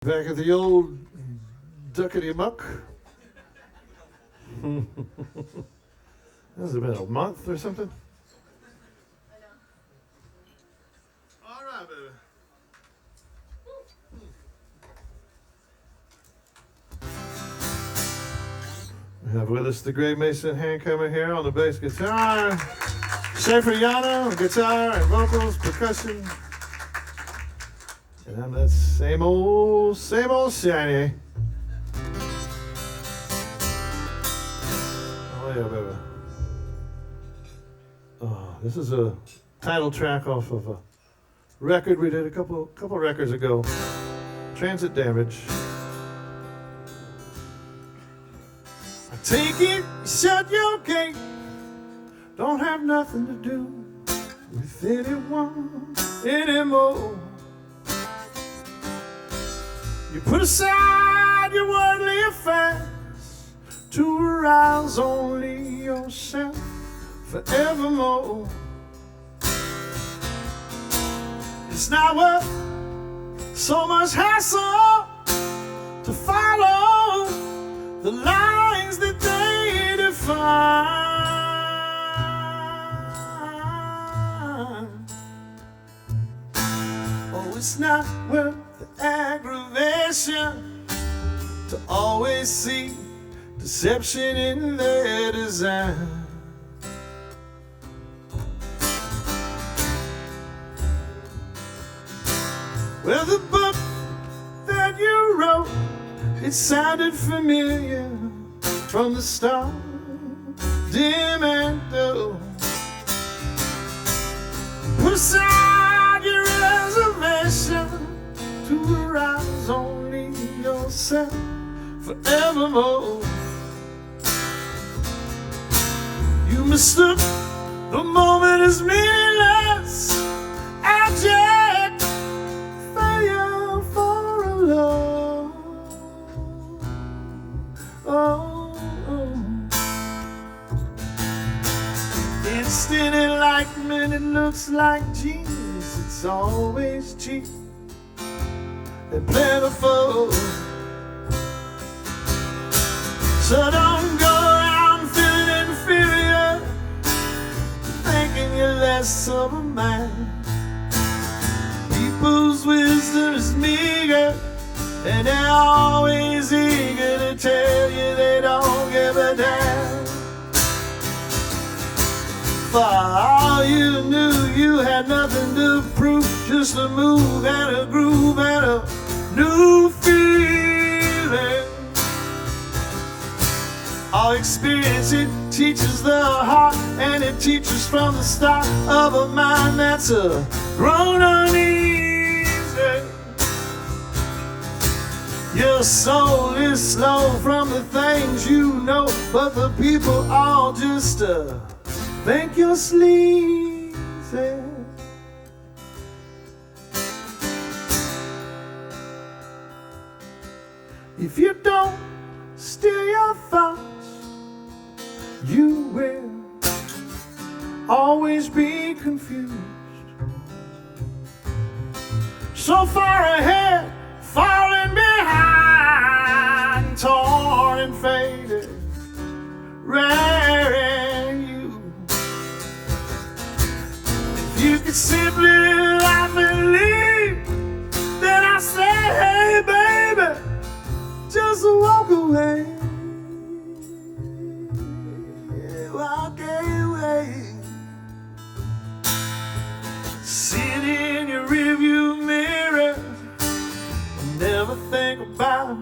Back at the old duckety muck. Has it been a month or something? All right, baby. We have with us the Gray Mason handcomer here on the bass guitar. Schaefer Yano, guitar and vocals, percussion. And I'm that same old shiny. Oh yeah, baby. Oh, this is a title track off of a record we did a couple records ago. Transit Damage. I take it, shut your gate. Don't have nothing to do with anyone anymore. You put aside your worldly affairs to arouse only yourself forevermore. It's not worth so much hassle to follow the lines that they define. Oh, it's not worth the aggravation to always see deception in their design. Well, the book that you wrote, it sounded familiar from the start, dim and dull. Put aside your reservation to arouse only yourself forevermore. You mistook the moment as meaningless, abject failure for a love. Oh, oh. Instant enlightenment, it looks like genius. It's always cheap and plentiful. So don't go around feeling inferior, thinking you're less of a man. People's wisdom is meager, and they're always eager to tell you they don't give a damn. For all you knew, you had nothing to prove, just a move and a groove and a new feeling. All experience, it teaches the heart, and it teaches from the start of a mind that's grown uneasy. Your soul is slow from the things you know, but the people all just think you're sleazy. If you don't steer your thoughts, you will always be confused. So far ahead, falling behind, torn and faded, raring you. If you could simply laugh and leave, then I say, hey baby, just walk away. Walk away. Sit in your rearview mirror, never think about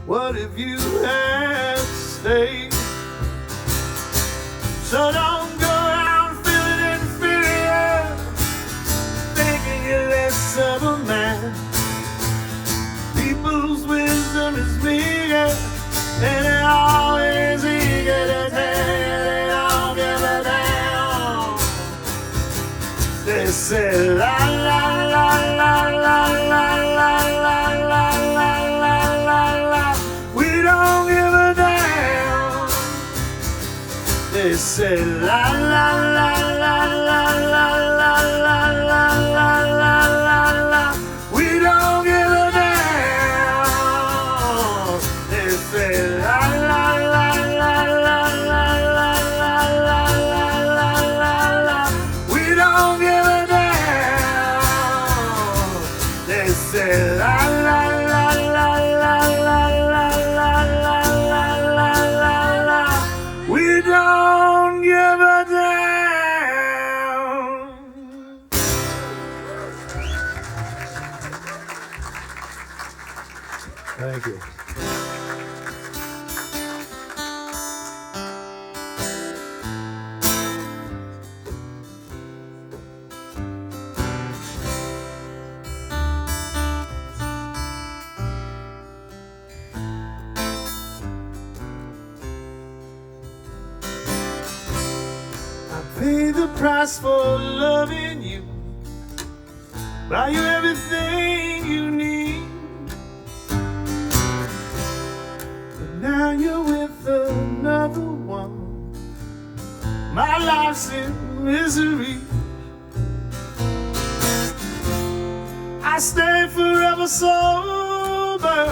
what if you had stayed. So don't go around feeling inferior, thinking you're less of a man. People's wisdom is meager, and they're always eager to tell you they don't give a damn. They say la la la la la la la la la la la la la. We don't give a damn. They say la la la la la la la la la la la la. We don't give a damn. Thank you. Pay the price for loving you, buy you everything you need, but now you're with another one. My life's in misery. I stay forever sober.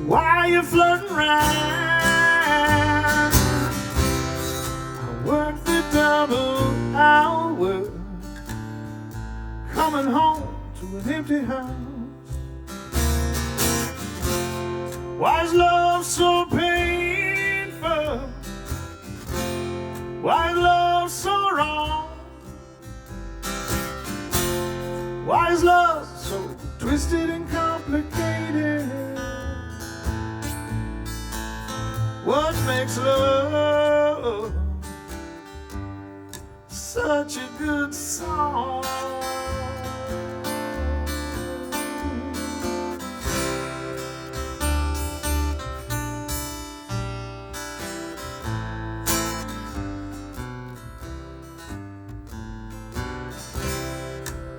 Why you flirting around? Work the double hour, coming home to an empty house. Why is love so painful? Why is love so wrong? Why is love so twisted and complicated? What makes love such a good song?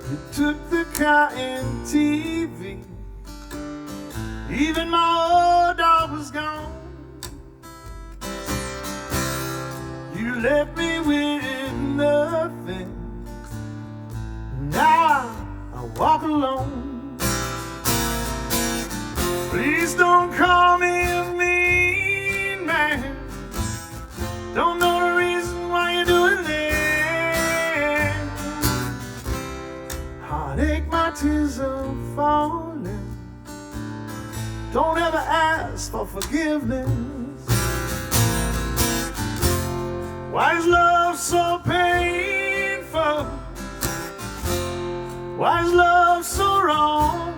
You took the car and TV, even my old dog was gone. You left me with nothing. Now I walk alone. Please don't call me a mean man. Don't know the reason why you're doing this. Heartache, my tears are falling. Don't ever ask for forgiveness. Why is love so painful? Why is love so wrong?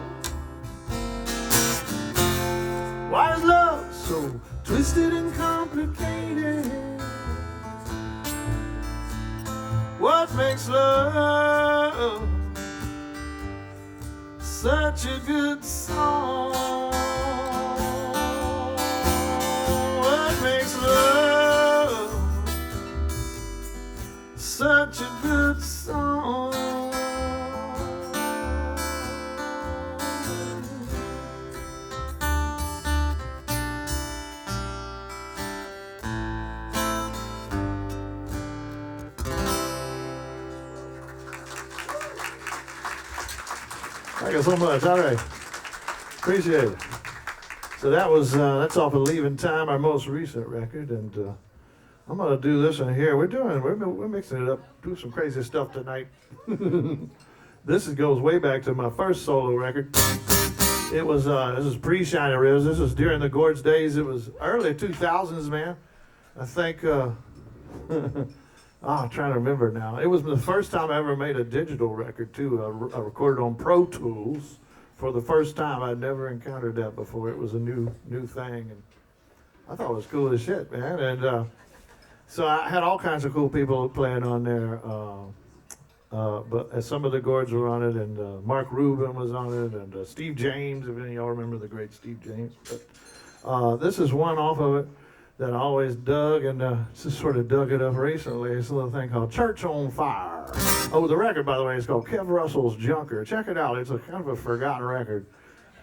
Why is love so twisted and complicated? What makes love such a good song? What makes love such a good song? Thank you so much. All right, appreciate it. So that was that's off of Leaving Time, our most recent record, and I'm gonna do this one here. We're mixing it up, do some crazy stuff tonight. This goes way back to my first solo record. It was this is pre-Shiny Rivers. This was during the Gorge days. It was early 2000s, man. I think. I'm trying to remember now. It was the first time I ever made a digital record too. I recorded on Pro Tools for the first time. I'd never encountered that before. It was a new thing, and I thought it was cool as shit, man. And so I had all kinds of cool people playing on there. But some of the Gorge were on it, and Mark Rubin was on it, and Steve James, if any of y'all remember the great Steve James. But this is one off of it that I always dug, and just sort of dug it up recently. It's a little thing called Church on Fire. Oh, the record, by the way, is called Kev Russell's Junker. Check it out. It's a kind of a forgotten record.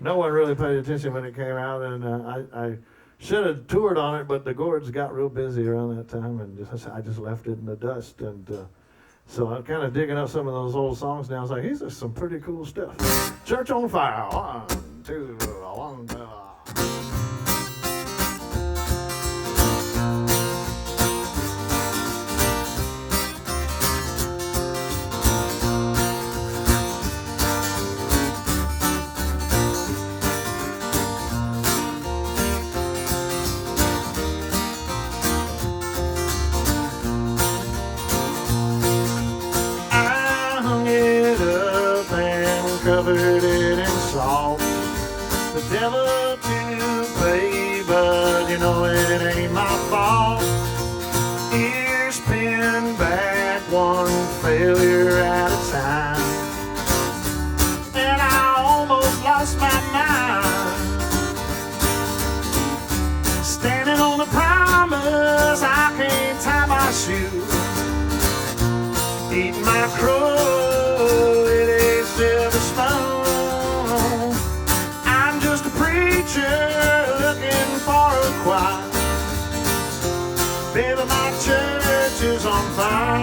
No one really paid attention when it came out, and I should have toured on it, but the Gorge got real busy around that time, and I just left it in the dust. And so I'm kind of digging up some of those old songs now. I was like, these are some pretty cool stuff. Church on Fire. 1, 2, 1, 2. Covered it in salt. never to pay, but you know it ain't my fault. Years spin back one failure at a time, and I almost lost my mind, standing on the promise I can't tie my shoe, eating my crow with a silver spoon. I'm just a preacher looking for a choir. Baby, my church is on fire.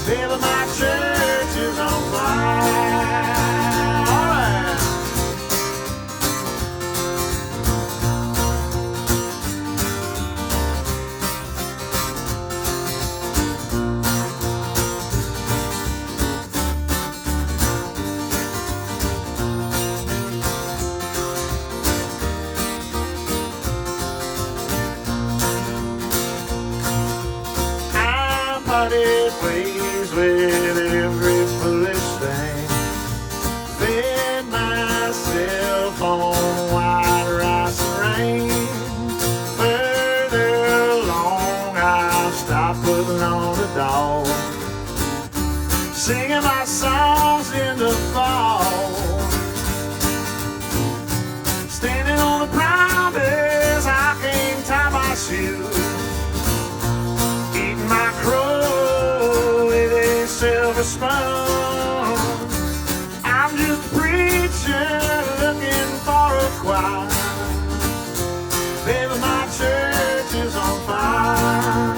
Baby, my church is on fire. All right. Parted ways with every foolish thing, fed myself on white rice and rain. Further along I'll stop putting on the dog, singing my songs in the fall, standing on the promise I can't tie my shoes, eating my crow with a silver spoon. I'm just a preacher looking for a choir. Baby, my church is on fire.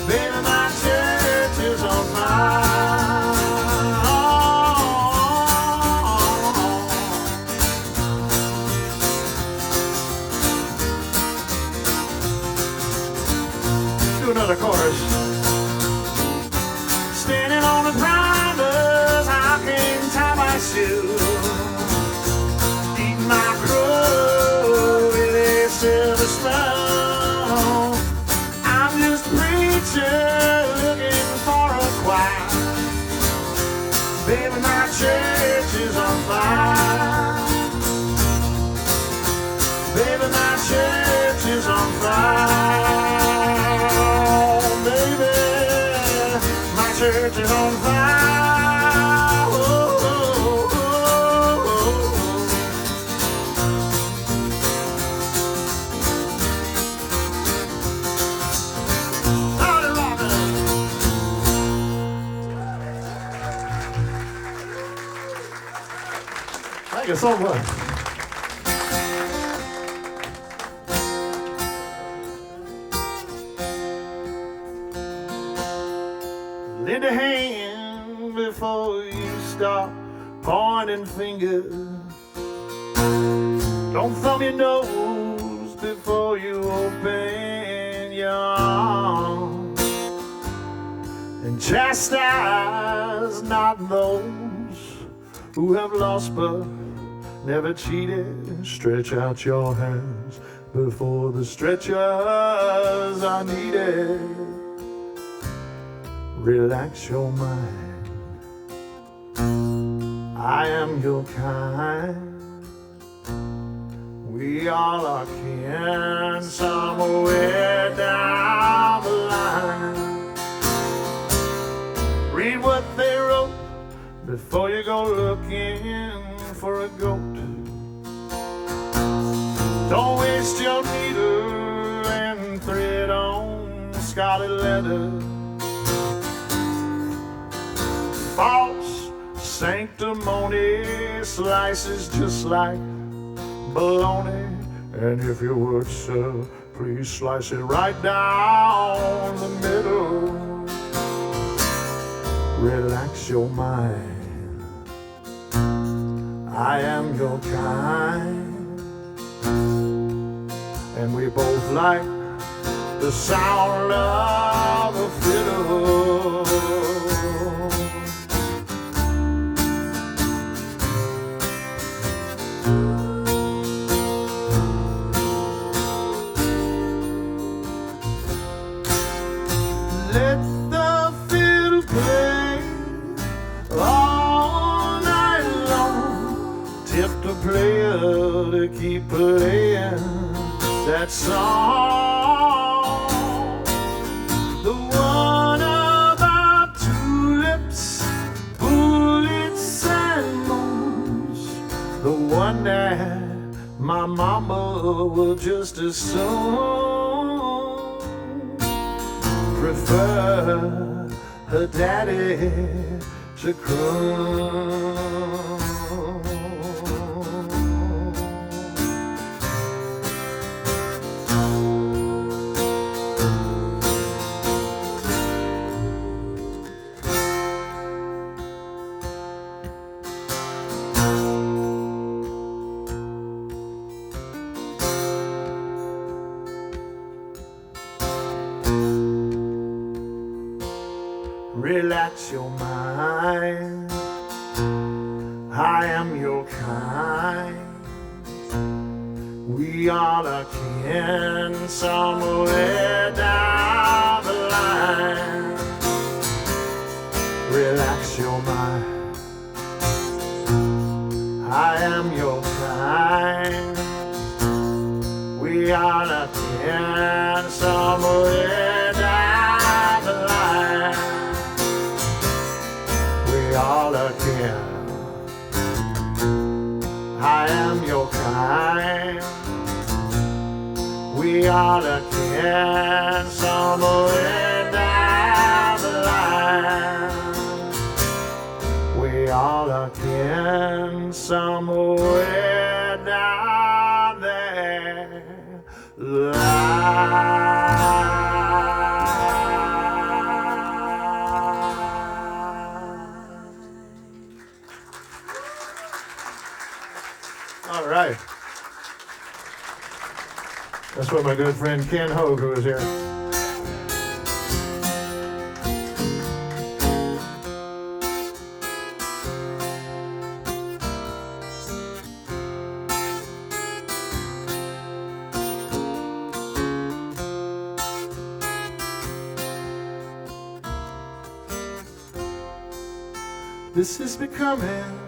Baby, my church is on fire. Do another chorus. Standing on the promise I can't tie my shoe, eating my crow with a silver spoon. I'm just a preacher looking for a choir. Baby, my church is on fire. Baby, my church is on fire. Church is on fire. Oh, oh, oh, oh. Howdy, Robin. Thank you so much. Lend a hand before you start pointing fingers. Don't thumb your nose before you open your arms. And chastise not those who have lost but never cheated. Stretch out your hands before the stretchers are needed. Relax your mind. I am your kind. We all are kin somewhere down the line. Read what they wrote before you go looking for a goat. Don't waste your needle and thread on scarlet leather. False sanctimony slices just like bologna. And if you would, sir, please slice it right down the middle. Relax your mind. I am your kind. And we both like the sound of a fiddle. Let the fiddle play on to keep playing that song, the one about tulips, bullets and moons, the one that my mama will just as soon prefer her daddy to croon. Relax your mind, I am your kind. We all are kin somewhere down the line. Relax your mind, I am your kind. We all are kin somewhere down the line. We all are kin. I am your kind. We all are kin somewhere down the line. We all are kin somewhere down there line. All right. That's what my good friend Ken Hogue, who was here. This is becoming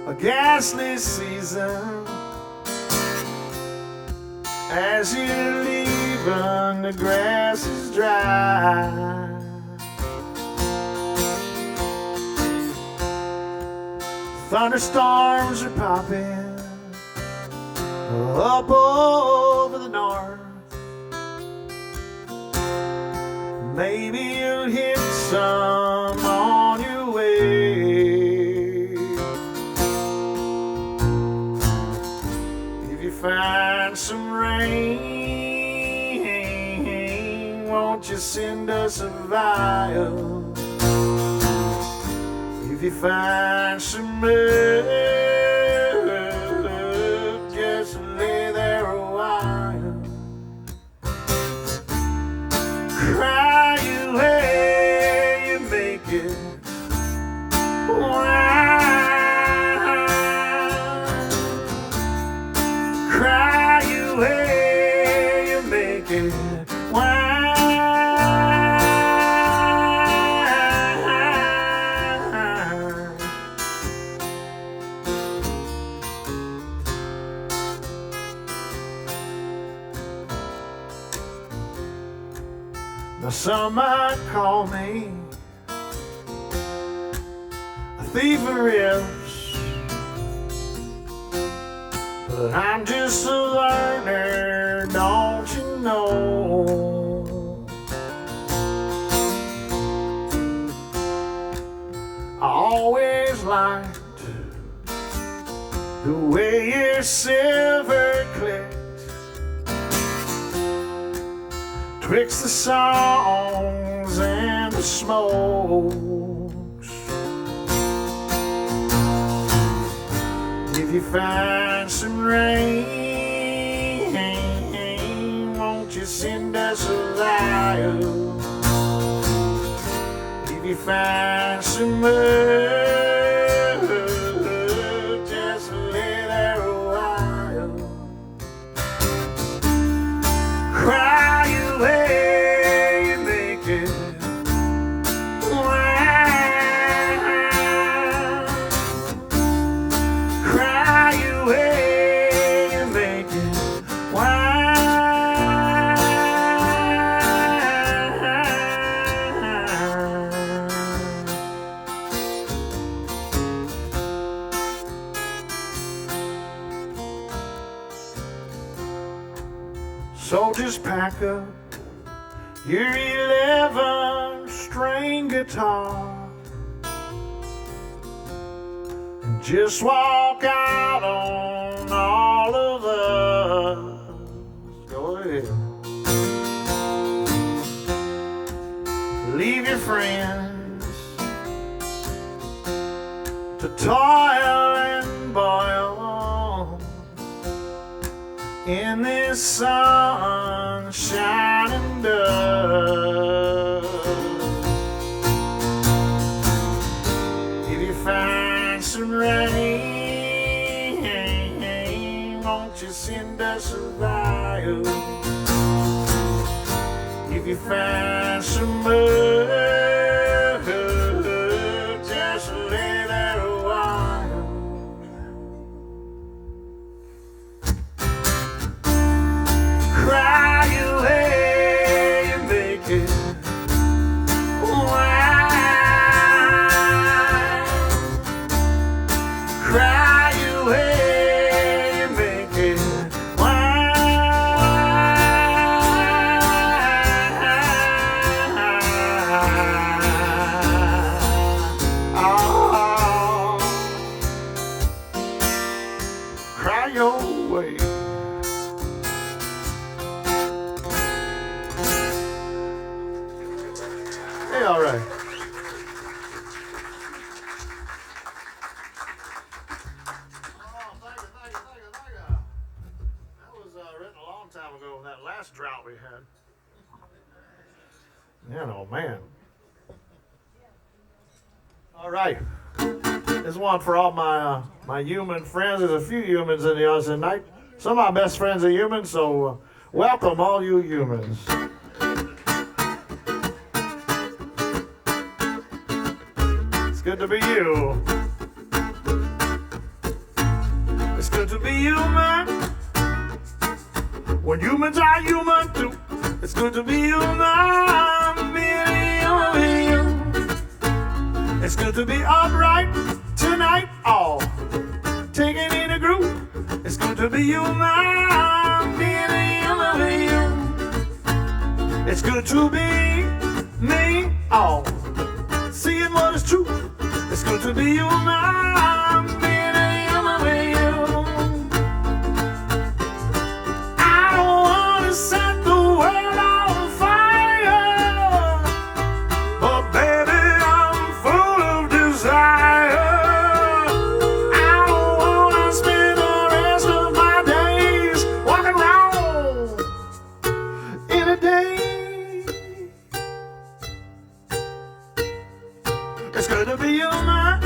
a ghastly season. As you leave and the grass is dry, thunderstorms are popping up over the north. Maybe you'll hit some on your way. If you find some rain, won't you send us a vial? If you find some mud, just lay there a while. Cry away, you make it wild. Cry away, you make it wild. Now some might call me a thief of ribs, but I'm just a learner, don't you know? I always liked the way your silver clicked twixt the songs and the smokes. If you find some rain, won't you send us a vial? If you find some mud, just lay there a while. Cry away, you make it wild. So just pack up your 11-string guitar and just walk out on all of us. Go ahead. Leave your friends to toil and boil in this sunshine and dust. If you find some rain, won't you send us a vial? If you find some mud, just lay there a while. Cry away and make it wild. Cry away and make it cry your way. Hey, all right. Thank you. That was written a long time ago in that last drought we had. Man. All right. This one for all my my human friends. There's a few humans in the audience tonight. Some of my best friends are humans, so welcome all you humans. It's good to be you. It's good to be human. When humans are human too. It's good to be human. Being human. It's good to be upright tonight, all taking in a group. It's good to be human, being a human being. It's good to be me, all seeing what is true. It's good to be human, being a human being. I don't want to set the world on fire, but baby, I'm full of desire. I don't want to spend the rest of my days walking around in a day. It's good to be human.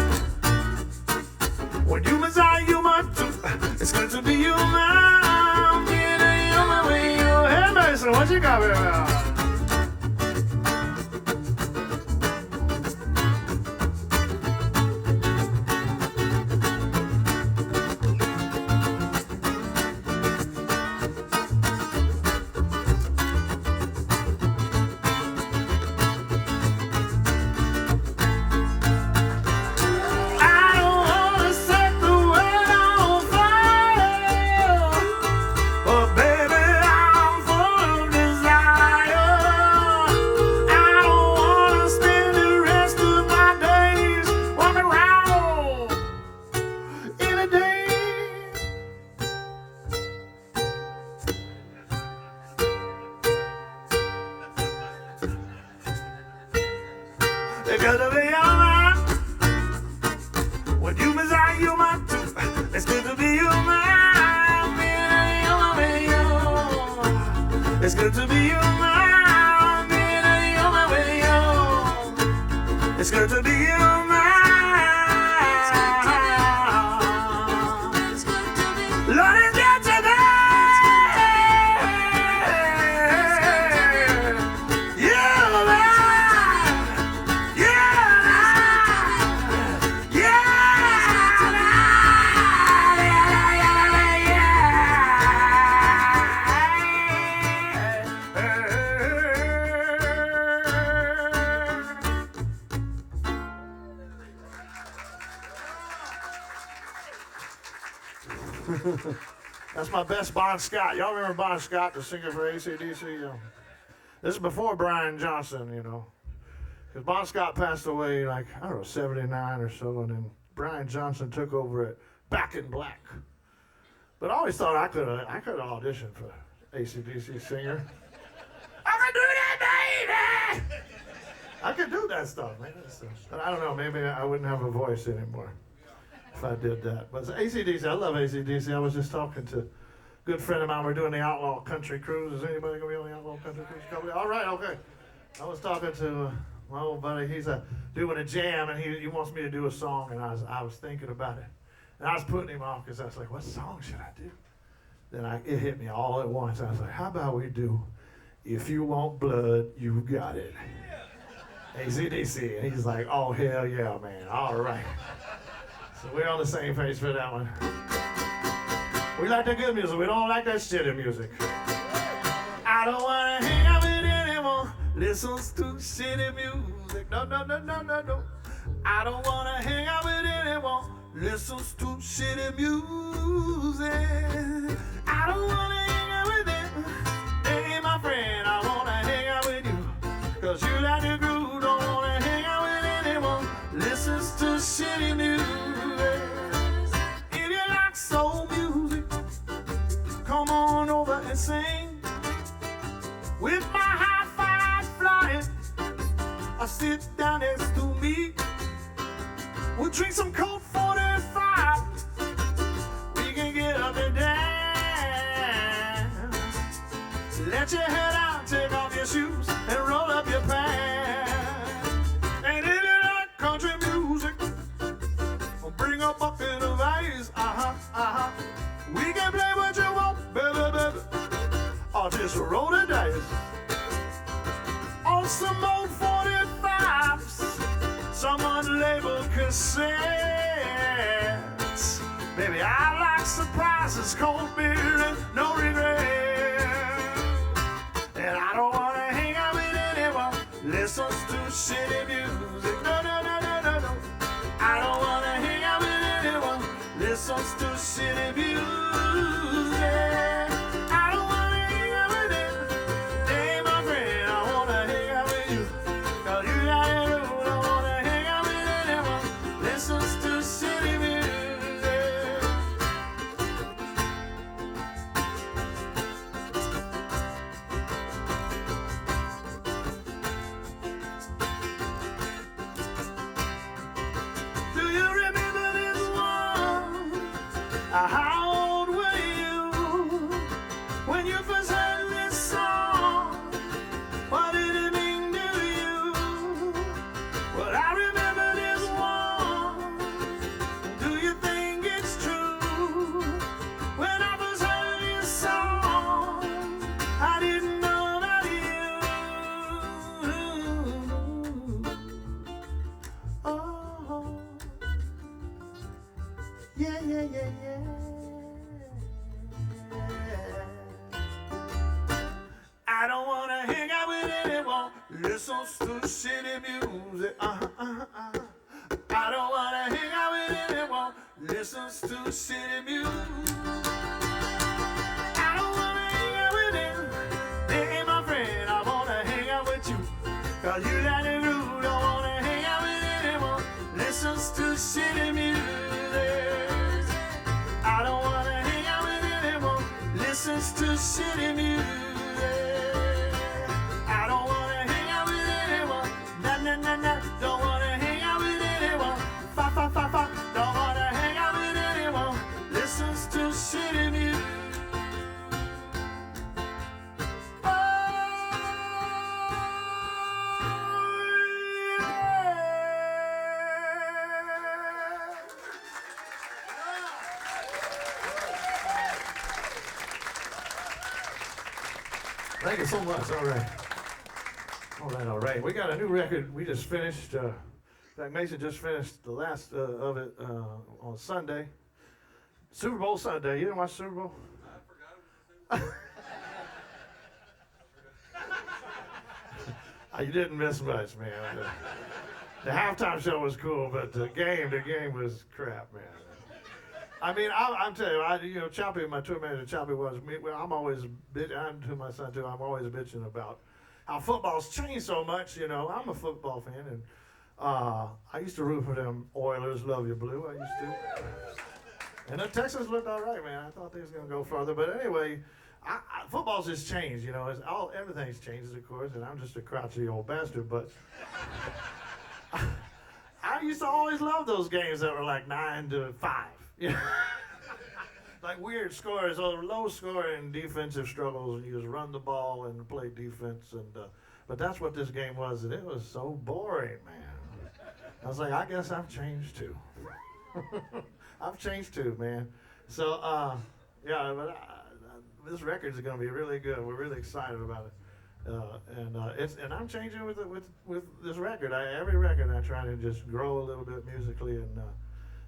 When humans are human too. It's good to be human. Being a human being. Hey Mason, what you got here? It's good to be human. When humans are human too. It's good to be human. Being a human being. It's good to be human. Being a human being. It's good to be human. Lord, it's good to be. That's my best Bon Scott. Y'all remember Bon Scott, the singer for AC/DC? This is before Brian Johnson, you know. Because Bon Scott passed away, like, I don't know, 79 or so, and then Brian Johnson took over at Back in Black. But I always thought I could have auditioned for AC/DC singer. I could do that, baby! I could do that stuff, man. But I don't know, maybe I wouldn't have a voice anymore if I did that. But AC/DC, I love AC/DC. I was just talking to a good friend of mine. We're doing the Outlaw Country Cruise. Is anybody going to be on the Outlaw Country Cruise? All right, okay. I was talking to my old buddy. He's doing a jam, and he wants me to do a song, and I was thinking about it. And I was putting him off because I was like, what song should I do? Then it hit me all at once. I was like, how about we do If You Want Blood, You Got It. AC/DC. And he's like, oh, hell yeah, man. All right. So we're on the same page for that one. We like the good music. We don't like that shitty music. I don't want to hang out with anyone listens to shitty music. No, no, no, no, no, no. I don't want to hang out with anyone listens to shitty music. I don't want to hang out with them. Hey, my friend, I want to hang out with you. Cause you like the groove, don't want to hang out with anyone listens to shitty music. If you like soul music, come on over and sing. With my high five flying, I sit down next to me. We'll drink some Colt 45. We can get up and dance. Let your head out, take off your shoes, and roll up your pants. Ain't it like country music? Bring a bucket of ice, We can play what you want, baby, baby. Or just roll the dice. On some old 45s, some unlabeled cassettes. Baby, I like surprises, cold beer, and no regret. And I don't want to hang out with anyone listens to shitty music. No, no, no, no, no, no. I don't want to hang out with anyone listens to shitty music. I don't want to hang out with them. Hey, my friend, I want to hang out with you. Cause you got it, I want to hang out with anyone listens to shitty music. Do you remember this one? How old were you when you first heard this song? What did it mean to you? Well, I remember this one. Do you think it's true? When I first heard this song, I didn't know about you. Oh, yeah, yeah, yeah, yeah. I don't want to hang out with anyone listens to shitty music. I don't want to hang out with anyone listens to shitty music. I don't want to hang out with them. Hey, my friend, I want to hang out with you. Cause you like the groove, don't want to hang out with anyone listens to shitty music. I don't want to hang out with anyone listens to shitty music. I don't want to hang out with anyone. Nah, nah, nah, nah. Don't want to hang out with anyone. Fa, fa, fa, fa. Don't want to hang out with anyone listens to shitty music. Oh, Thank you so much. All right. All right, all right. We got a new record we just finished. In fact, Mason just finished the last of it on Sunday. Super Bowl Sunday. You didn't watch Super Bowl? I forgot it was You didn't miss much, man. The halftime show was cool, but the game was crap, man. I mean, I'm telling you, Choppy, my tour manager, Choppy was me. Well, I'm always I'm to my son too. I'm always bitching about how football's changed so much. I'm a football fan, and I used to root for them Oilers. Love you, blue. I used to. And the Texans looked all right, man. I thought they was gonna go further, but anyway, football's just changed. Everything's changed, of course, and I'm just a crouchy old bastard, but. I used to always love those games that were like 9-5. Like weird scores, or low scoring defensive struggles, and you just run the ball and play defense. But that's what this game was, and it was so boring, man. I was like, I guess I've changed too. I've changed too, man. So yeah, but this record's going to be really good. We're really excited about it. And I'm changing with this record. Every record I try to just grow a little bit musically,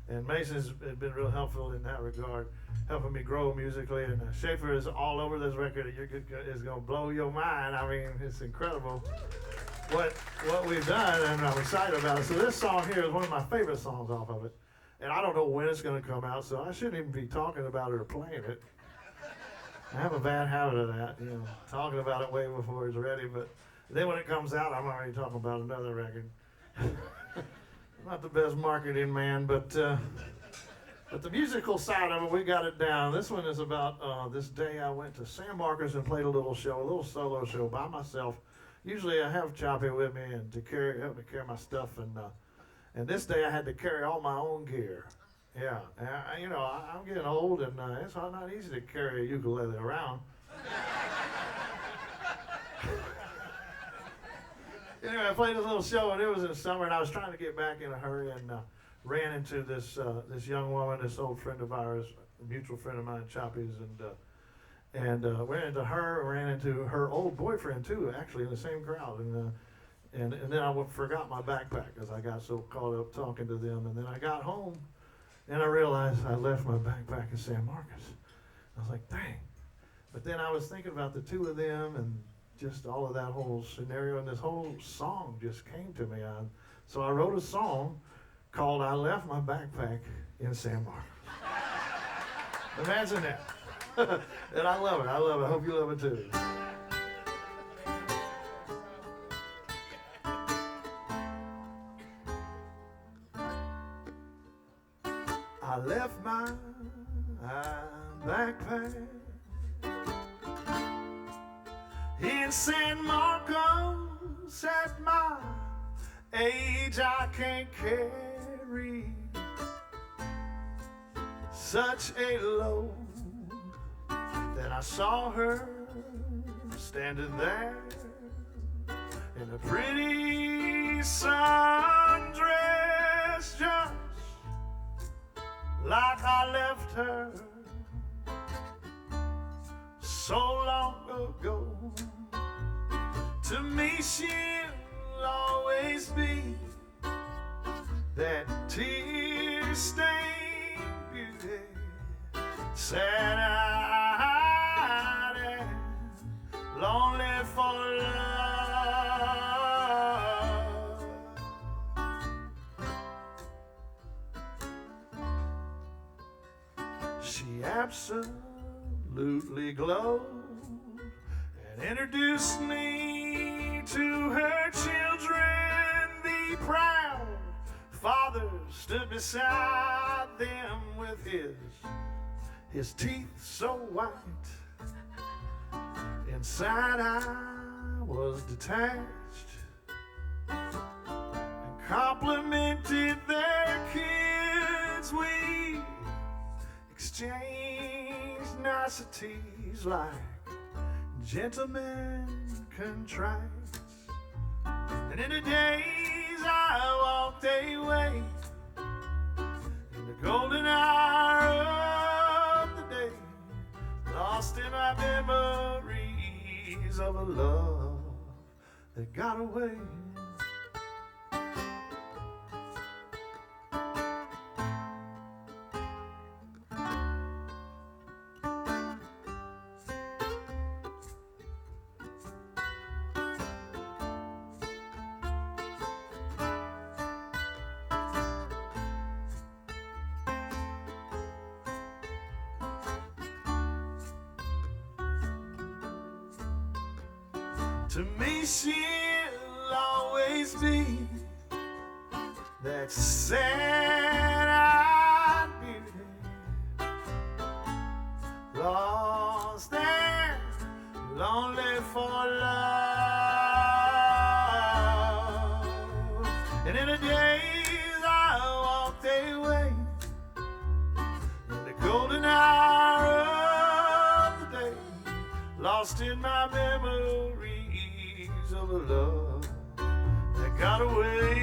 and Mason's been real helpful in that regard, helping me grow musically. And Schaefer is all over this record. It's gonna blow your mind. I mean, it's incredible what we've done, and I'm excited about it. So this song here is one of my favorite songs off of it, and I don't know when it's gonna come out, so I shouldn't even be talking about it or playing it. I have a bad habit of that, talking about it way before it's ready, but then when it comes out, I'm already talking about another record. Not the best marketing man, but the musical side of it, we got it down. This one is about this day I went to San Marcos and played a little solo show by myself. Usually I have Choppy with me and help me carry my stuff, and this day I had to carry all my own gear. Yeah, I'm getting old, and it's not easy to carry a ukulele around. Anyway, I played a little show, and it was in the summer, and I was trying to get back in a hurry, and ran into this young woman, this old friend of ours, a mutual friend of mine, Choppy's, and ran into her old boyfriend too, actually in the same crowd, and then I forgot my backpack because I got so caught up talking to them, and then I got home. And I realized I left my backpack in San Marcos. I was like, dang. But then I was thinking about the two of them and just all of that whole scenario, and this whole song just came to me. So I wrote a song called I Left My Backpack in San Marcos. Imagine that. And I love it. I love it. I hope you love it too. I left my backpack in San Marcos. At my age, I can't carry such a load. Then I saw her standing there in a pretty sundress, just like I left her so long ago. To me she'll always be that tear-stained beauty, sad-eyed and lonely for love. She absolutely glowed and introduced me to her children. The proud father stood beside them with his teeth so white. Inside I was detached and complimented their kids. We exchanged niceties like gentlemen contrite. And in the days I walked away, in the golden hour of the day, lost in my memories of a love that got away. To me she'll always be that sad-eyed beauty, lost and lonely for love. And in the days I walked away, in the golden hour of the day, lost in my memories of a love that got away.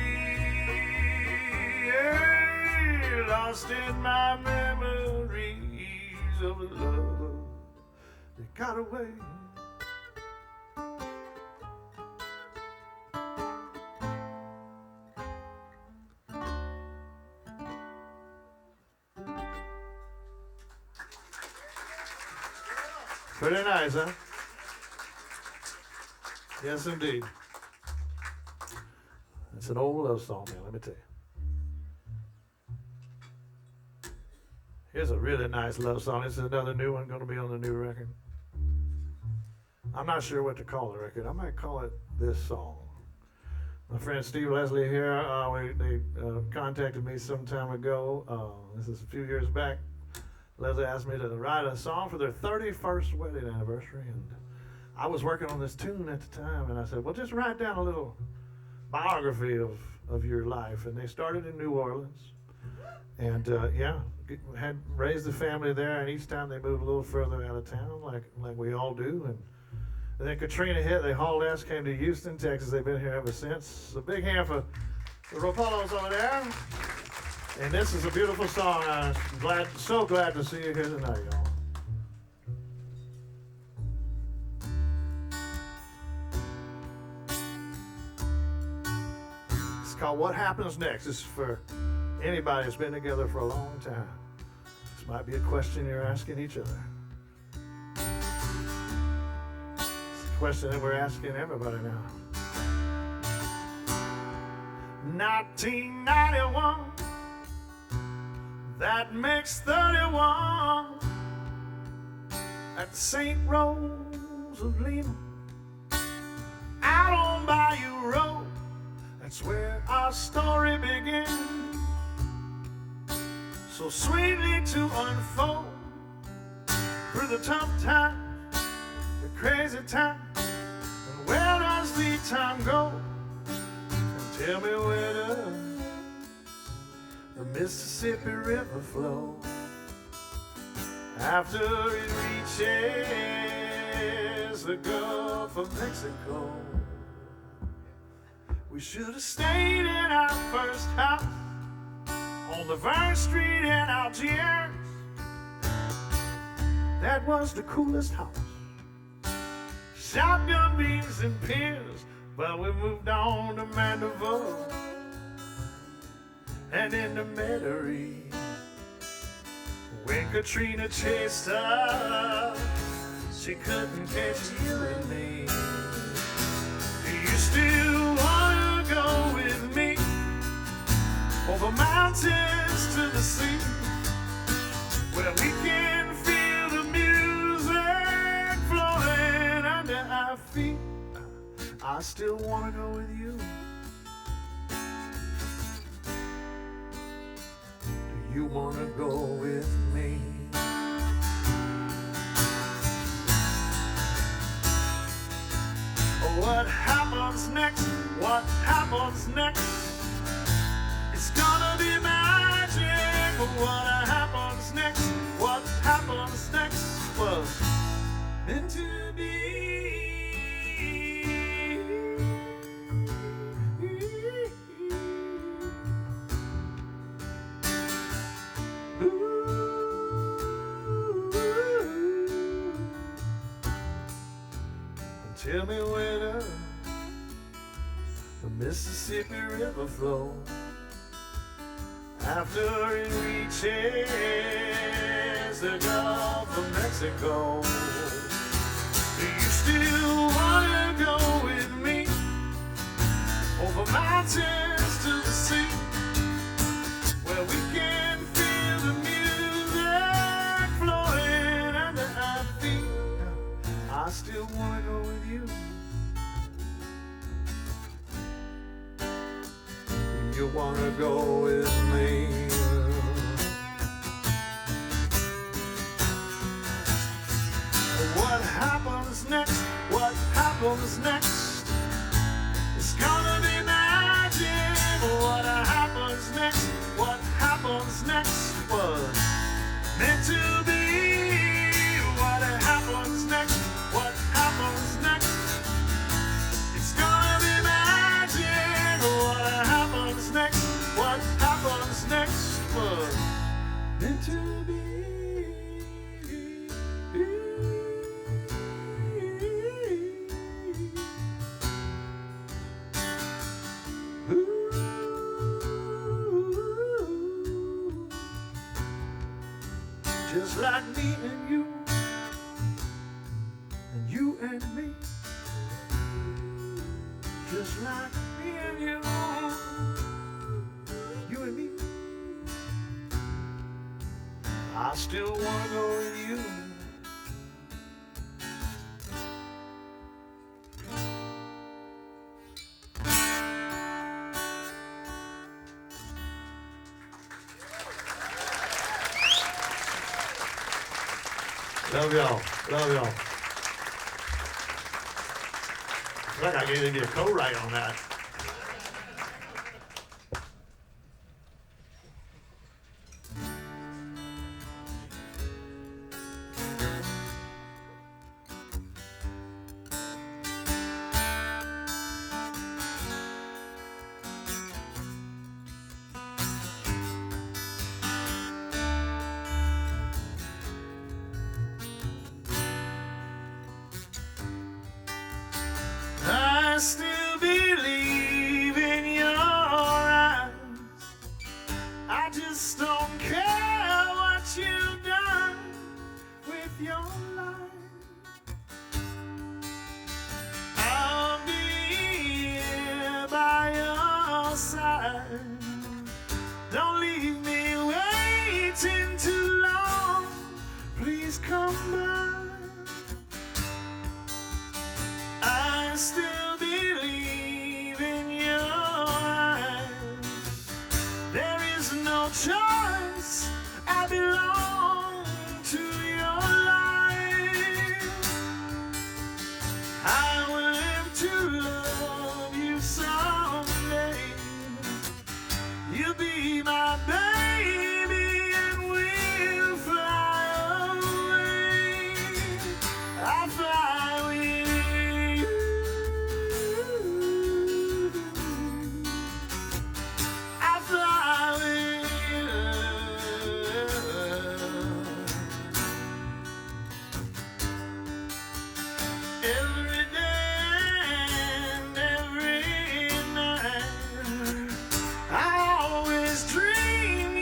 Yeah, lost in my memories of a love that got away. Pretty nice, huh? Yes, indeed. It's an old love song, man, let me tell you. Here's a really nice love song. This is another new one, going to be on the new record. I'm not sure what to call the record. I might call it This Song. My friend Steve Leslie here, they contacted me some time ago. This is a few years back. Leslie asked me to write a song for their 31st wedding anniversary, and I was working on this tune at the time, and I said, well, just write down a little biography of your life. And they started in New Orleans, and had raised the family there, and each time they moved a little further out of town, like we all do. And then Katrina hit, they hauled ass, came to Houston, Texas. They've been here ever since. So big hand for the Ropolos over there. And this is a beautiful song. I'm so glad to see you here tonight, y'all. It's called What Happens Next. This is for anybody that's been together for a long time. This might be a question you're asking each other. It's a question that we're asking everybody now. 1991. That makes 31 at the St. Rose of Lima, out on Bayou Road. That's where our story begins, so sweetly to unfold through the tough times, the crazy times. And where does the time go? And tell me where does the Mississippi River flow after it reaches the Gulf of Mexico? We should have stayed in our first house on Norfolk Street in Algiers. That was the coolest house. Shotgun beams and piers, but we moved on to Mandeville and in the Metairie. When Katrina chased us, she couldn't catch you and me. Do you still wanna go with me over mountains to the sea, where we can feel the music flowing under our feet? I still wanna go with you. You wanna go with me? What happens next? What happens next? It's gonna be magic. But what happens next? What happens next was meant to be. Tell me where does the Mississippi River flow after it reaches the Gulf of Mexico? Do you still wanna go with me over mountains to the sea, where we can feel the music flowing under our feet? I still wanna go with you. wanna go with me? What happens next? What happens next? It's gonna be magic. What happens next? What happens next was meant to be. What happens next? What happens next? It's gonna be magic. What happens next? What happens next was meant to be. Just like me and you and me. Just like me and you and me. I still wanna go with you. Love y'all. Love y'all. I feel like I gave you a co-write on that. I still believe in your eyes. I just don't care what you've done with your life. I'll be here by your side. Don't leave me waiting too long. Please come by. I still believe in your eyes. There is no choice. I belong to your life. I will live to love you someday. You'll be my baby and we'll fly away. I'll fly with you. Every day and every night, I always dream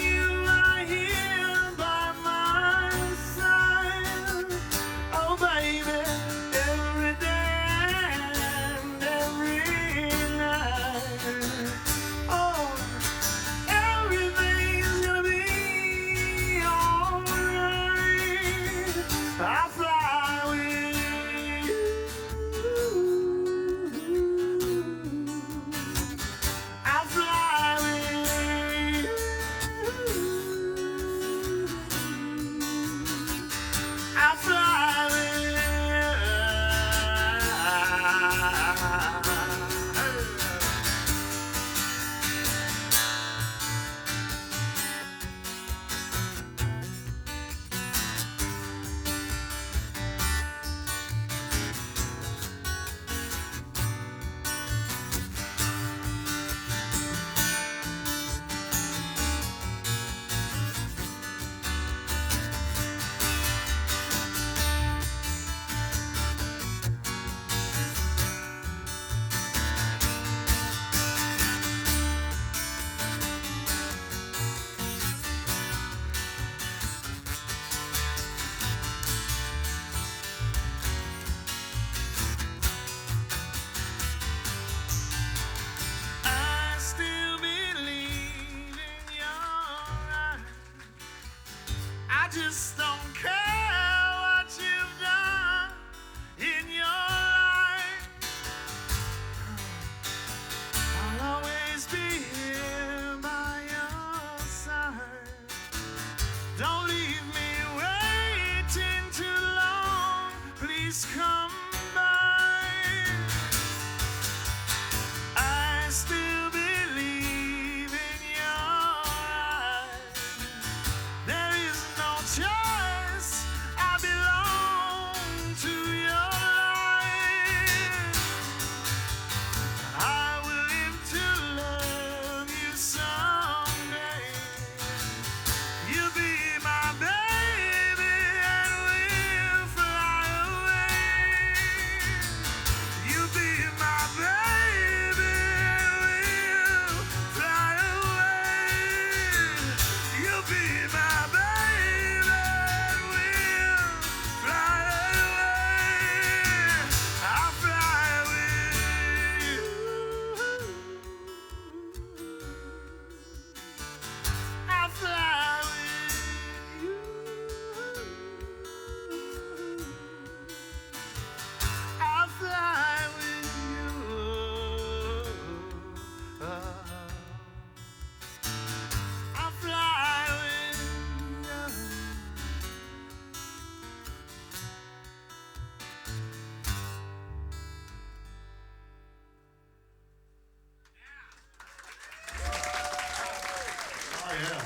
yeah.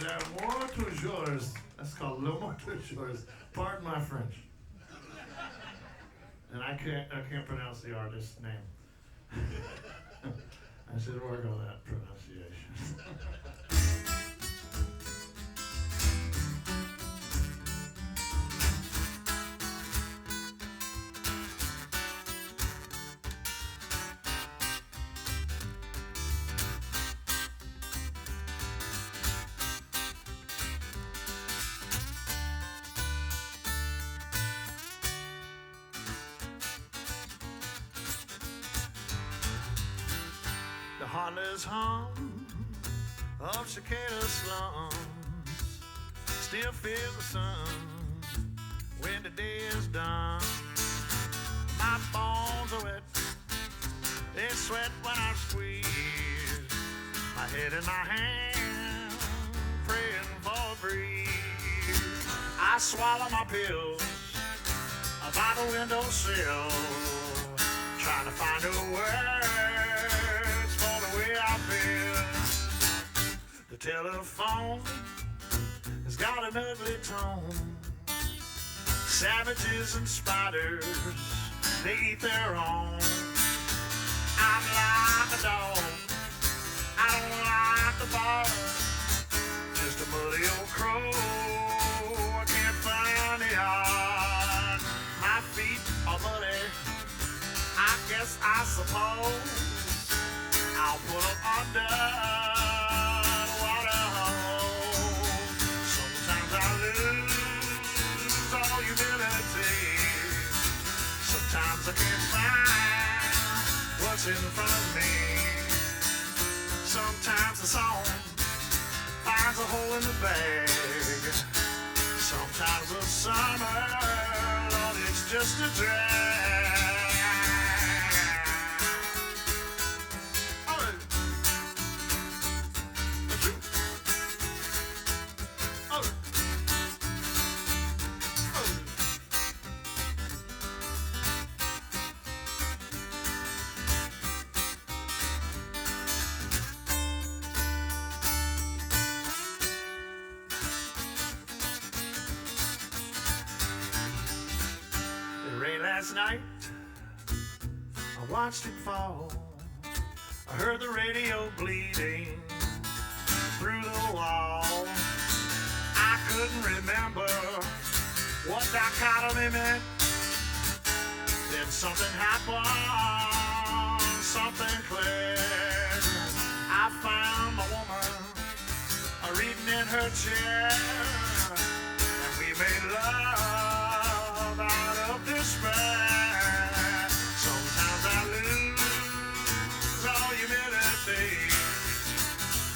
L'amour toujours. That's called L'amour toujours. Pardon my French. And I can't pronounce the artist's name. I should work on that pronunciation. The heartless hum of cicada slums still feel the sun when the day is done. My bones are wet, they sweat when I squeeze my head in my hand, praying for a breeze. I swallow my pills by the windowsill, trying to find a words for the way I feel. The telephone has got an ugly tone. Savages and spiders, they eat their own. I'm like a dog, I don't like the bar. Just a muddy old crow, I can't find the yard. My feet are muddy, I guess I suppose I'll put them under the water hole. Sometimes I lose all humility. Sometimes I can't find what's in front of me. Sometimes the song finds a hole in the bag. Sometimes the summer, Lord, it's just a drag. Last night, I watched it fall. I heard the radio bleeding through the wall. I couldn't remember what dichotomy meant. Then something happened, something clicked. I found my woman reading in her chair, and we made love out of despair. Sometimes I lose all humility.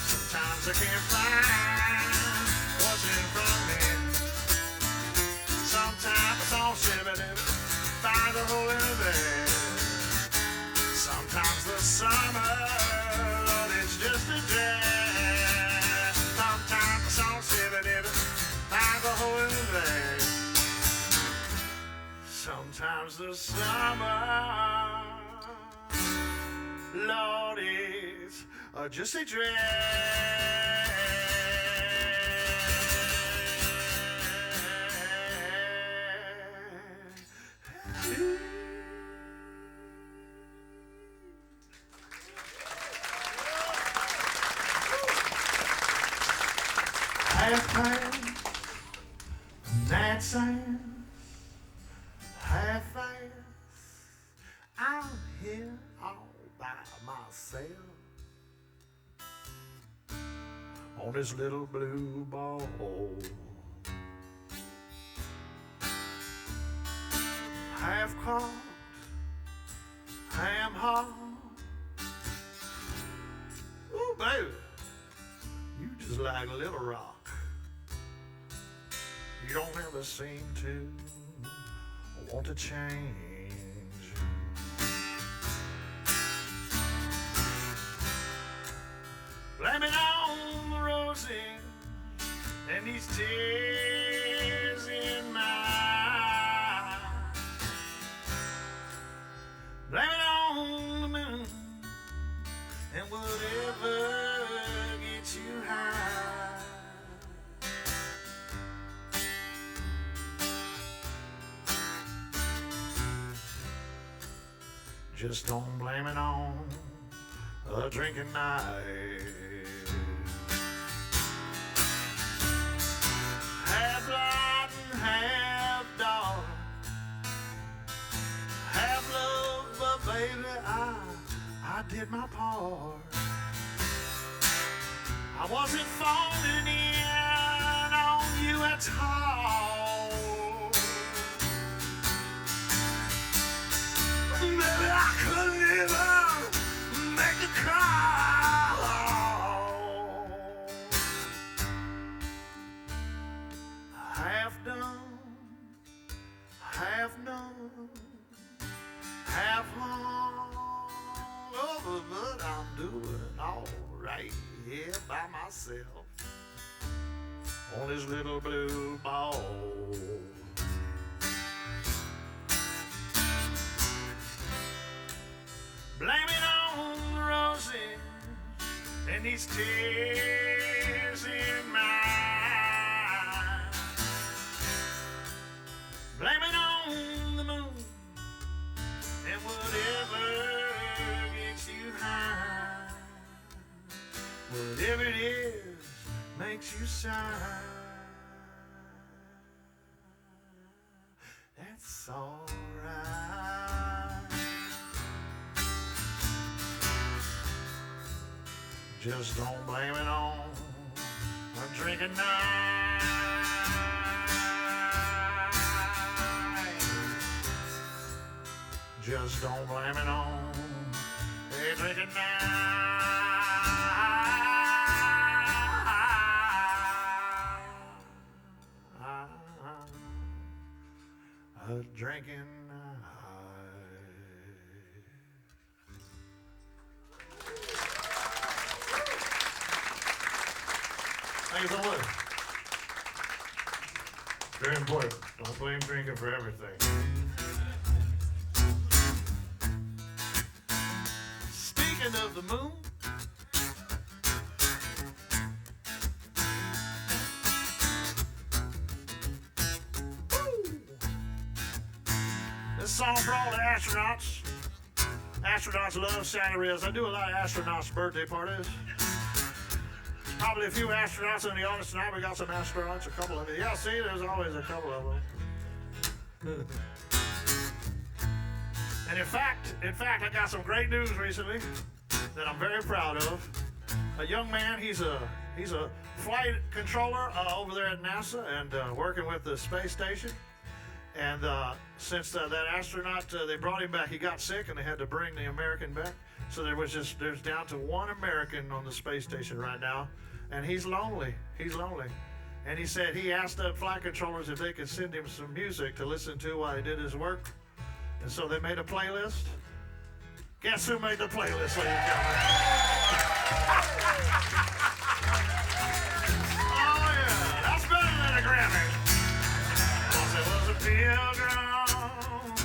Sometimes I can't find what's in front of me. Sometimes it's all shivering, find a hole in the bed. Sometimes the summer, Lord, it's just a drag. Sometimes it's all shivering, find a hole in the bed. Sometimes the summer, Lord, is just a drag. Half time, night science. Half fast, I'm here all by myself on this little blue ball. Half caught, ham hot. Ooh, baby, you just like Little Rock. You don't ever seem to want to change. Blame it on the roses and these tears in my eyes. Blame it on the moon Just don't blame it on a drinking night. Half light and half dark, half love, but baby, I did my part. I wasn't phoning in on you at all. Maybe I could never make you cry. Half done, half known, half hungover, but I'm doing all right here by myself on this little blue ball. Blame it on the roses and these tears in my eyes. Blame it on the moon and whatever gets you high. Whatever it is makes you sigh. That's alright. Just don't blame it on a drinking night. Just don't blame it on a drinking night. A drinking night. Thank you so much. Very important. Don't blame drinking for everything. Speaking of the moon, this song for all the astronauts. Astronauts love Santa Riz. I do a lot of astronauts' birthday parties. Probably a few astronauts in the audience tonight. We got some astronauts, a couple of them. Yeah, see, there's always a couple of them. And in fact, I got some great news recently that I'm very proud of. A young man, he's a flight controller over there at NASA and working with the space station. And since that astronaut, they brought him back, he got sick and they had to bring the American back. So there's down to one American on the space station right now. And he's lonely. And he said he asked the flight controllers if they could send him some music to listen to while he did his work. And so they made a playlist. Guess who made the playlist, ladies and gentlemen? Oh yeah, that's better than a Grammy. Once it was a pilgrim,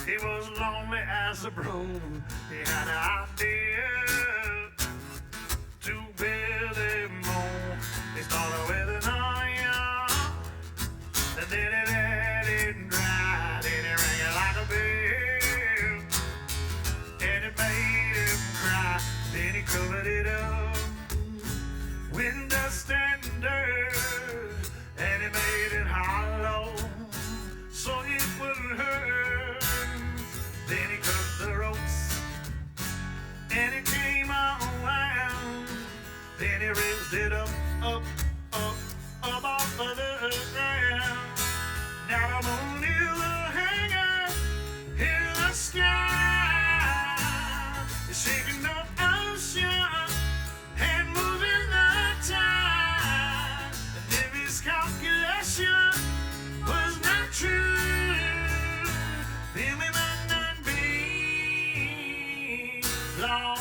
he was lonely as a broom. He had an idea to build a moon. He started with an onion, and then he let it dry. Then he rang it like a bell, and it made him cry. Then he covered it up with dust and dirt, and he made it hollow so it wouldn't hurt. Then he cut the ropes, and it came out round. Then he raised it up off of the ground. Now the moon is hanging in the sky. It's shaking the ocean and moving the tide. And if his calculation was not true, then we might not be long.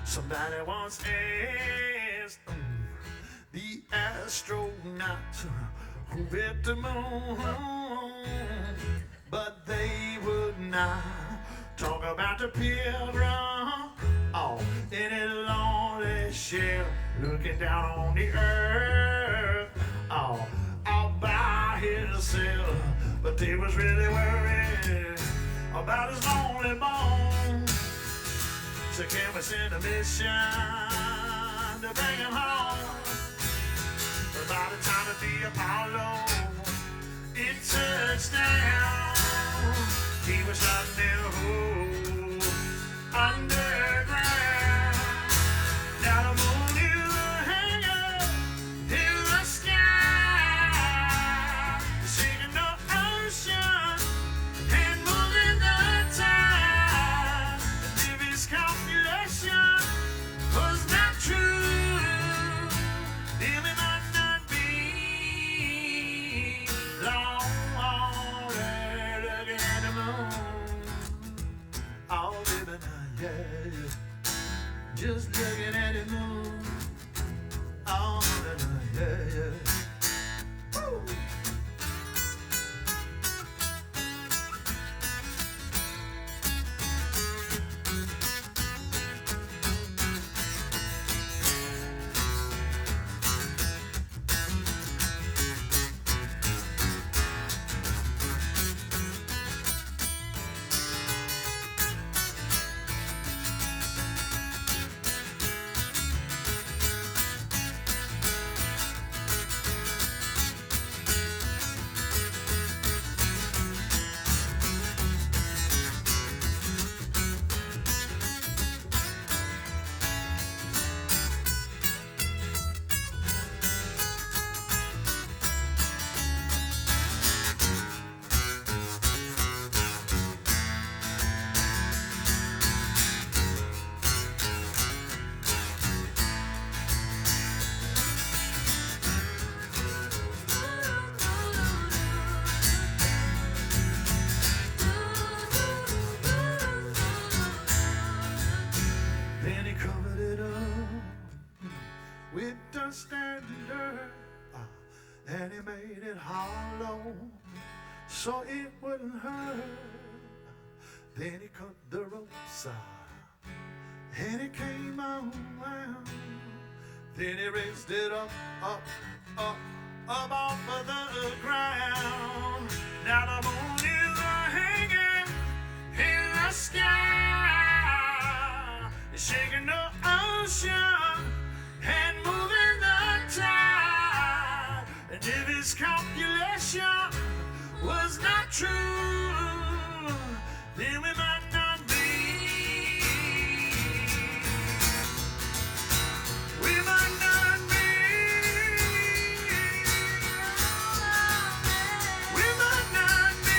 Somebody once asked the astronaut who hit the moon, but they would not talk about the pilgrim Oh, in a lonely ship, looking down on the earth. Oh, all by himself, but he was really worried about his lonely bones. So can we send a mission to bring him home? But by the time of the Apollo, it touched down, he was under underground. Now the moon is hanging in the sky, shaking the ocean and moving the tide. If his calculation was not true, then we might not be long there looking at the moon. All living yeah, yeah. Just looking at the moon. All living yeah, yeah. Woo! With dust and dirt, and he made it hollow so it wouldn't hurt. Then he cut the ropes and it came on round. Then he raised it up off of the ground. Now the moon is hanging in the sky, shaking the ocean and moving the tide. And if his calculation was not true, then we might not be. We might not be. We might not be.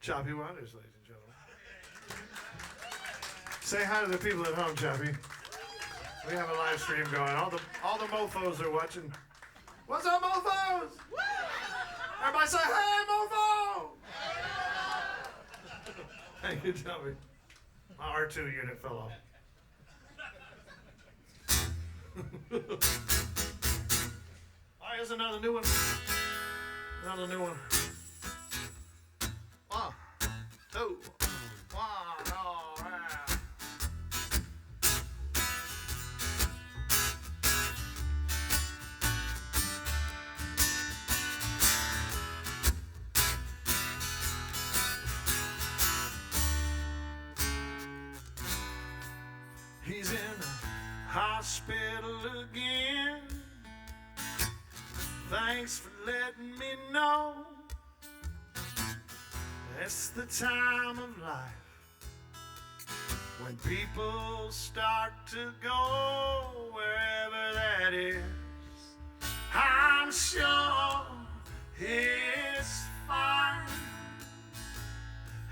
Choppy Waters, ladies and gentlemen. Say hi to the people at home, Choppy. We have a live stream going. All the mofos are watching. What's up, mofos? Everybody say, hey, mofo! Hey, you tell me. My R2 unit fell off. Oh, here's another new one. Another new one. 1, 2, 1, all right. He's in the hospital again. Thanks for letting me know. It's the time of life when people start to go wherever that is. I'm sure it's fine,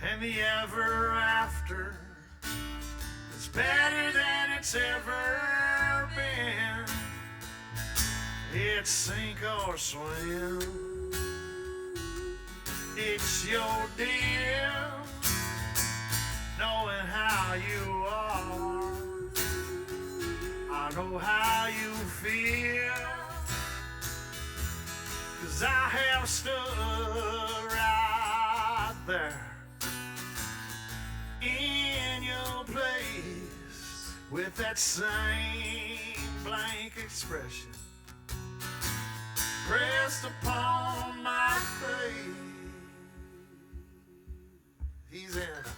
and the ever after is better than it's ever been. It's sink or swim. It's your deal, knowing how you are. I know how you feel, 'cause I have stood right there in your place with that same blank expression pressed upon my face. He's in the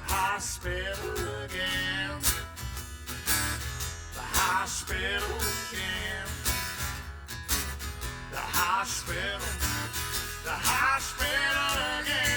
hospital again. The hospital again. The hospital. The hospital again.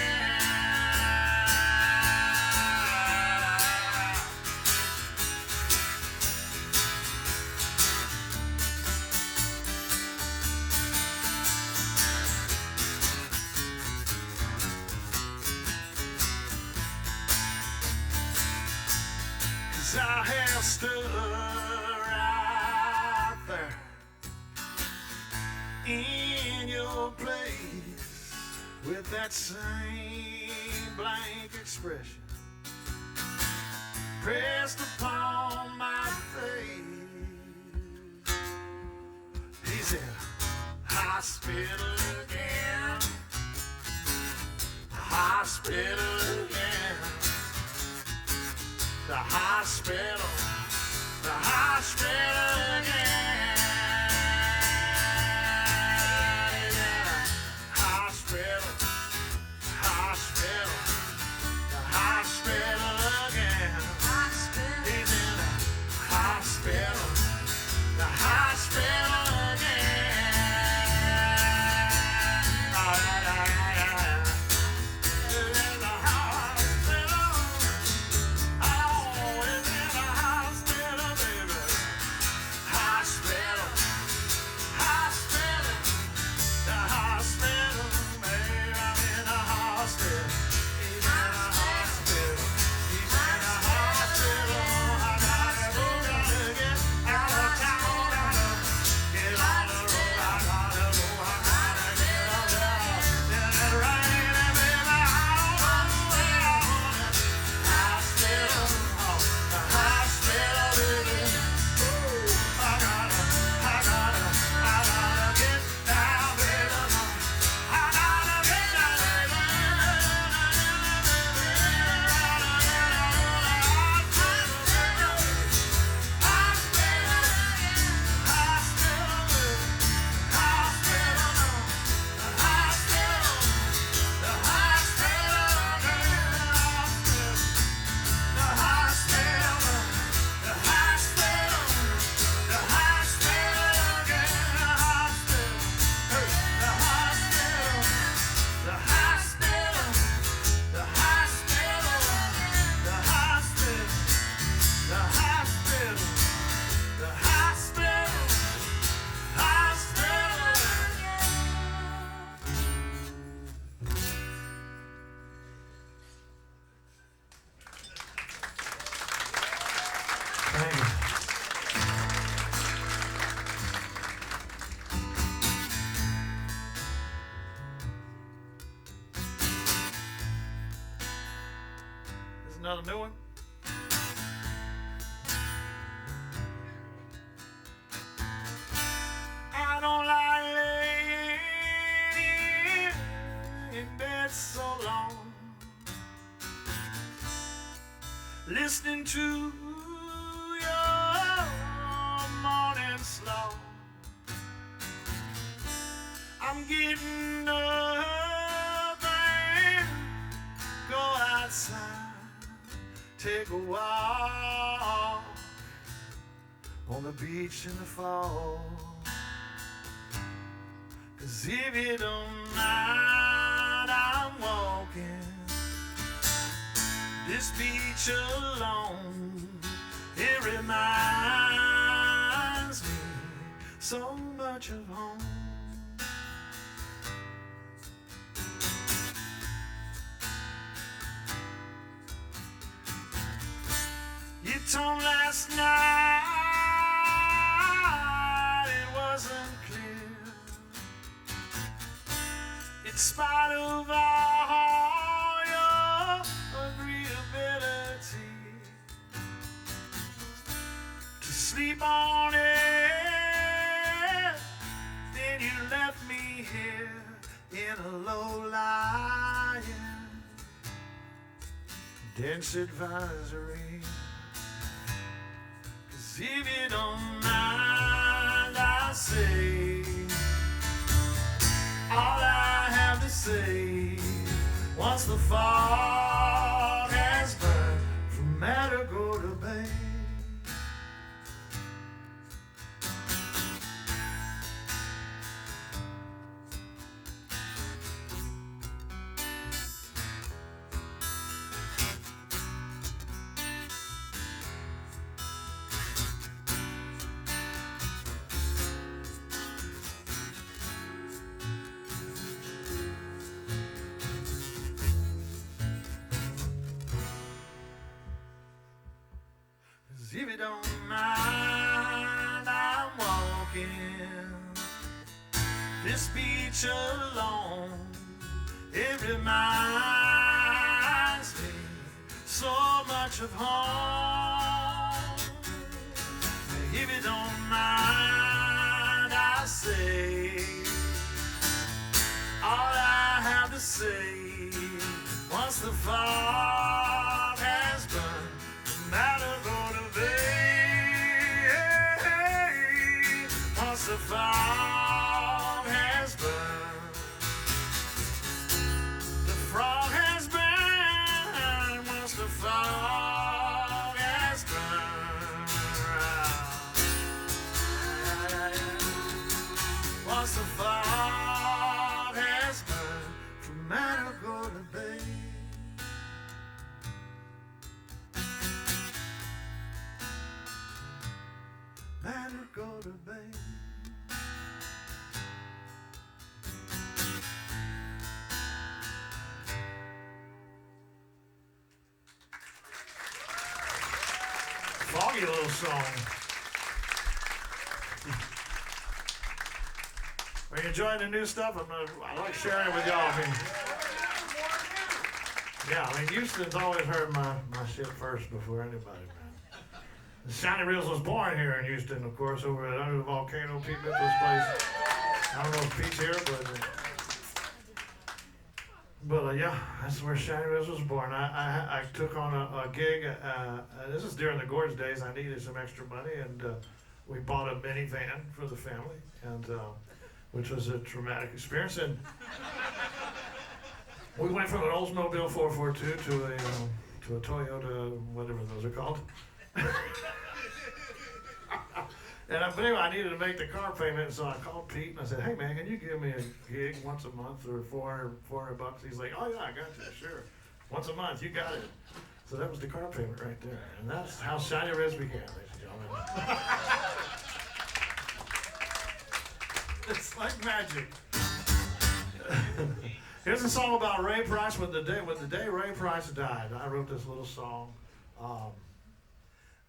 I have stood right there in your place with that same blank expression pressed upon my face. He's in a hospital again. Hospital again. The hospital again. Yeah. Hospital, the hospital again. He's in the hospital again. In the another new one. I don't like laying in bed so long, listening to your morning slow. I'm getting up and go outside, take a walk on the beach in the fall. 'Cause if you don't mind, I'm walking this beach alone. It reminds me so much of home. You told last night it wasn't clear, in spite of all your agreeability to sleep on it. Then you left me here in a low-lying dense advisory. 'Cause if you don't mind, I say all I have to say. Once the fog has burned from Mattergo to Bay, if you don't mind, I'm walking this beach alone. It reminds me so much of home. If you don't mind, I say all I have to say. Once the fog has burned, no matter go to bay. Once the fog has burned, the frog has burned. Once the fog has burned, once the fog has burned, from Mattergo to Bay. Mattergo to Bay. Foggy little song. Are you enjoying the new stuff? I like sharing it with y'all. Houston's always heard my shit first before anybody, man. Shiny Reels was born here in Houston, of course, over under the volcano, Pete Mitchell's place. I don't know if Pete's here, but yeah, that's where Shiny Reels was born. I took on a gig. This is during the Gorge days. I needed some extra money, and we bought a minivan for the family, and which was a traumatic experience. And we went from an Oldsmobile 442 to a Toyota, whatever those are called. But anyway, I needed to make the car payment, so I called Pete and I said, "Hey man, can you give me a gig once a month or $400? He's like, "Oh yeah, I got you, sure. Once a month, you got it." So that was the car payment right there, and that's how Shiny Riz began, ladies and gentlemen. It's like magic. Here's a song about Ray Price. When the day Ray Price died, I wrote this little song.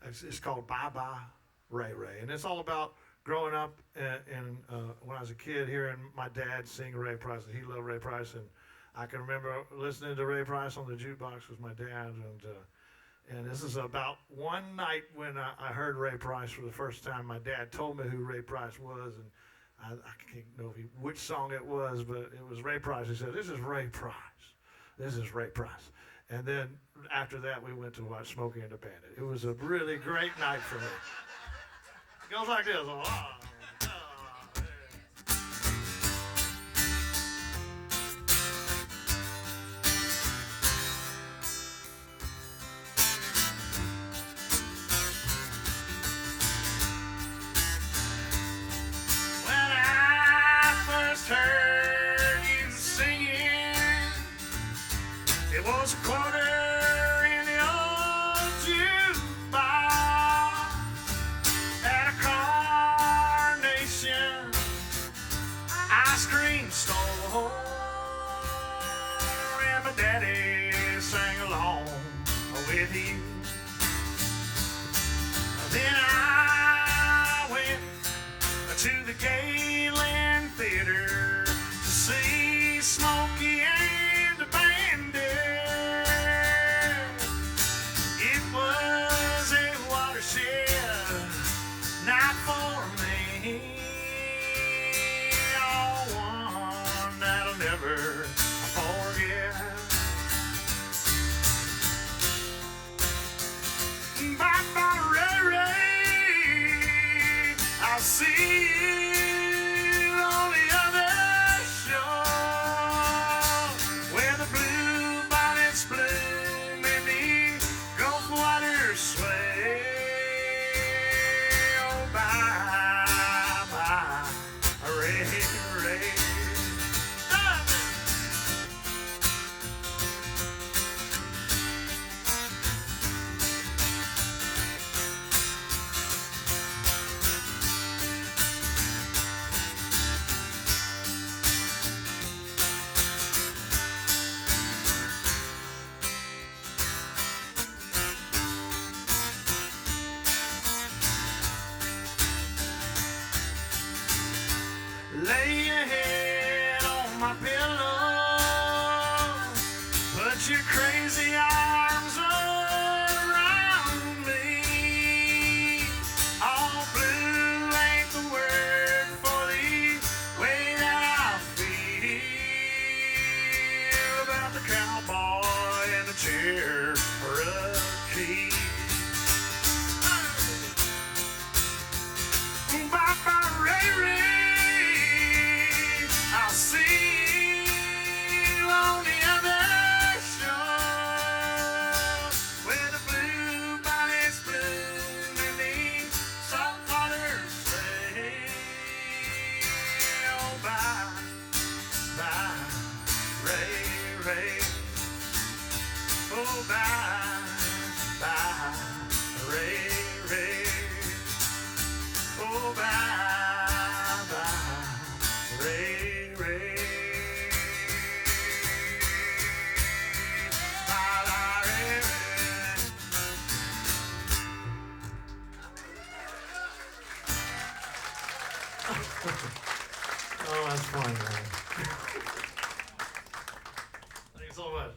It's called Bye Bye Ray Ray, and it's all about growing up and when I was a kid hearing my dad sing Ray Price, and he loved Ray Price, and I can remember listening to Ray Price on the jukebox with my dad, and And this is about one night when I heard Ray Price for the first time. My dad told me who Ray Price was, and I can't know which song it was, but it was Ray Price. He said, "This is Ray Price. This is Ray Price." And then after that, we went to watch Smokey and the Bandit. It was a really great night for me. It goes like this. When I first heard you singing, it was a quarter in the old jukebox at a Carnation ice cream store, and my daddy sang along with you. Then I went to the Galen Theater to see Smokey and the Bandit. It was a watershed night for me, oh, one that'll never forget. Bye-bye, Ray Ray, I'll see you on the other shore, where the blue bonnets bloom and the Gulf waters sway. Oh, bye, bye, Ray Ray. Lay your head on my pillow, put your crazy arms around me. All blue ain't the word for the way that I feel about the cowboy and the Cherokee. Bye-bye, Ray Ray, I'll see you on the other shore, where the blue bonnets bloom and the salt waters sway. Oh, bye, bye, Ray Ray. Oh, bye, bye, Ray Ray. Oh, bye, bye, Ray Ray. Bye, bye, Ray Ray. Oh, that's funny, man. Thank you so much.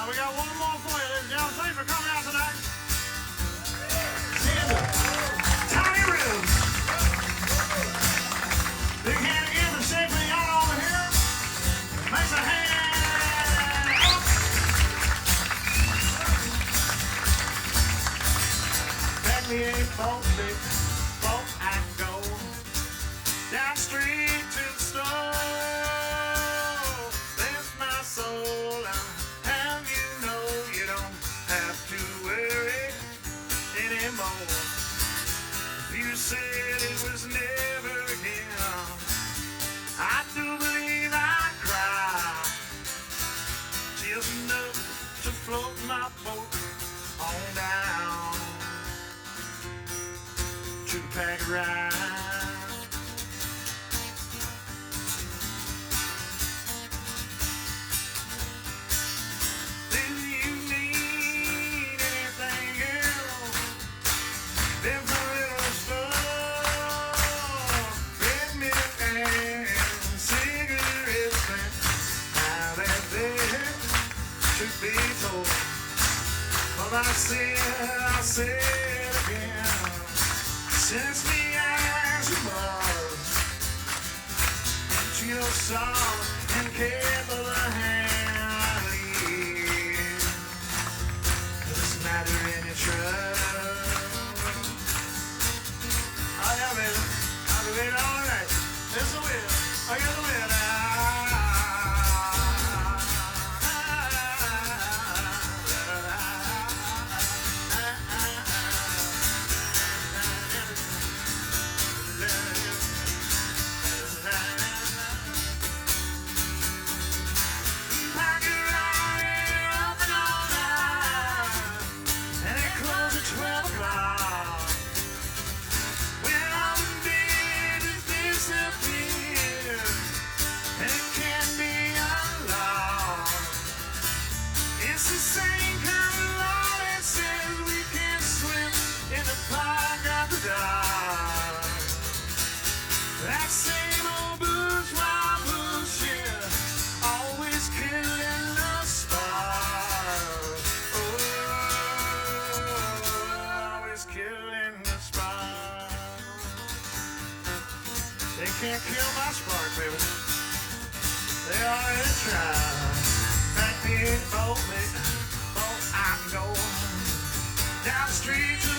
We got one more for you, ladies and gentlemen. Thanks for coming out tonight. Santa, Tiny Ribs. Big hand again for shaping y'all over here. Makes a hand up. Back me a boat, big boat, I go down street to the store. Bless my soul, I'm have you know you don't have to worry. I say it again. Sense me as you must into your soul and careful the hand I lead. Does matter in your trust? Oh yeah, baby. I'll be waiting all night. There's the wind. I got the wind. That same old bourgeois bullshit, always killing the spark. Oh, always killing the spark. They can't kill my spark, baby. They already tried. Back before me, before I go down the street.